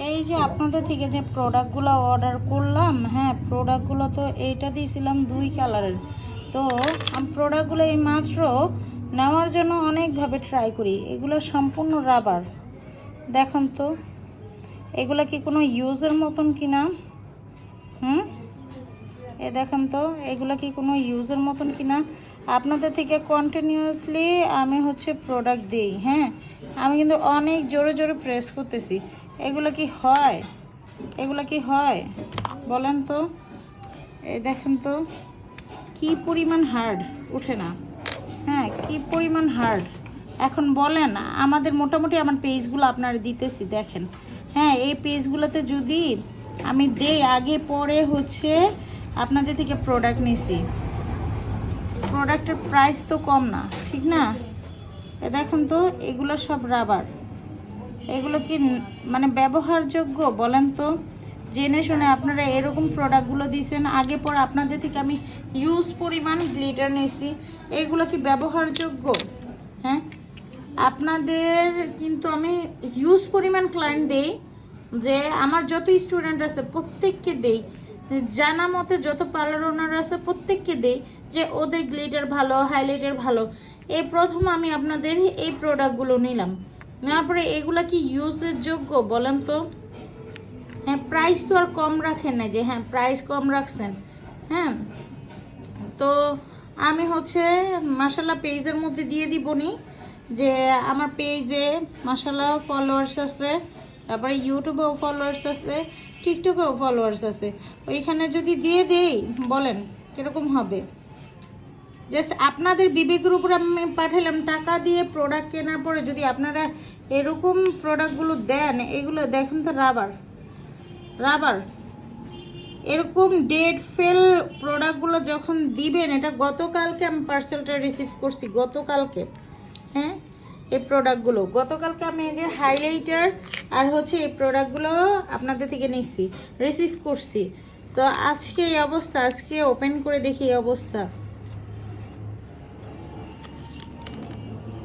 এই যে আপনাদের থেকে যে প্রোডাক্টগুলো অর্ডার করলাম, হ্যাঁ প্রোডাক্টগুলো তো এইটা দিয়েছিলাম 2 কালারের। তো আমি প্রোডাক্টগুলো এই মাত্র নেওয়ার জন্য অনেকভাবে ট্রাই করি। এগুলো সম্পূর্ণ রাবার। দেখুন তো এগুলো কি কোনো ইউজের মতন কিনা? এ দেখেন তো এগুলো কি কোনো ইউজের মতন কিনা। আপনাদের থেকে কন্টিনিউয়াসলি আমি হচ্ছে প্রোডাক্ট দিই, হ্যাঁ আমি কিন্তু অনেক জোরে জোরে প্রেস করতেছি। এগুলো কি হয়? এগুলো কি হয় বলেন তো? এই দেখেন তো কি পরিমাণ হার্ড, উঠে না। হ্যাঁ কি পরিমাণ হার্ড। এখন বলেন, আমাদের মোটামুটি আমার পেজগুলো আপনারা দিতেছি দেখেন। হ্যাঁ এই পেজগুলোতে যদি আমি দেই আগে পরে হচ্ছে আপনাদের থেকে প্রোডাক্ট নিছি, প্রোডাক্টের প্রাইস তো কম না, ঠিক না? এ দেখেন তো এগুলো সব রাবার। এগুলো কি মানে ব্যবহারযোগ্য বলেন তো? জেনে শুনে আপনারা এরকম প্রোডাক্টগুলো দিয়েছেন, আগে পর আপনাদের থেকে আমি ইউজ পরিমাণ গ্লিটার নিয়েছি। এগুলো কি ব্যবহারযোগ্য? হ্যাঁ আপনাদের কিন্তু আমি ইউজ পরিমাণ ক্লায়েন্ট দেই, যে আমার যত স্টুডেন্ট আছে প্রত্যেককে দেই, জানা মতে যত পার্লার ওনার আছে প্রত্যেককে দেই যে ওদের গ্লিটার ভালো, হাইলাইটার ভালো। এই প্রথম আমি আপনাদের এই প্রোডাক্টগুলো নিলাম, নেওয়ার পরে এগুলা কি ইউজের যোগ্য বলেন তো? হ্যাঁ প্রাইস তো আর কম রাখেন না যে হ্যাঁ প্রাইস কম রাখছেন। হ্যাঁ তো আমি হচ্ছে মাশাল্লাহ পেজের মধ্যে দিয়ে দিবনি যে আমার পেজে মাশাল্লাহ ফলোয়ার্স আছে, তারপরে ইউটিউবেও ফলোয়ার্স আছে, টিকটকেও ফলোয়ার্স আছে। ওইখানে যদি দিয়ে দেই বলেন কীরকম হবে? জাস্ট আপনাদের বিবেকের উপর আমি পাঠালাম, টাকা দিয়ে প্রোডাক্ট কেনার পরে যদি আপনারা এরকম প্রোডাক্টগুলো দেন, এগুলো দেখেন তো রাবার রাবার। এরকম ডেট ফেল প্রোডাক্টগুলো যখন দিবেন, এটা গতকালকে আমি পার্সেলটা রিসিভ করছি, গতকালকে। হ্যাঁ এই প্রোডাক্টগুলো গতকালকে আমি এই যে হাইলাইটার আর হচ্ছে এই প্রোডাক্টগুলো আপনাদের থেকে নিচ্ছি, রিসিভ করছি। তো আজকে এই অবস্থা, আজকে ওপেন করে দেখি এই অবস্থা।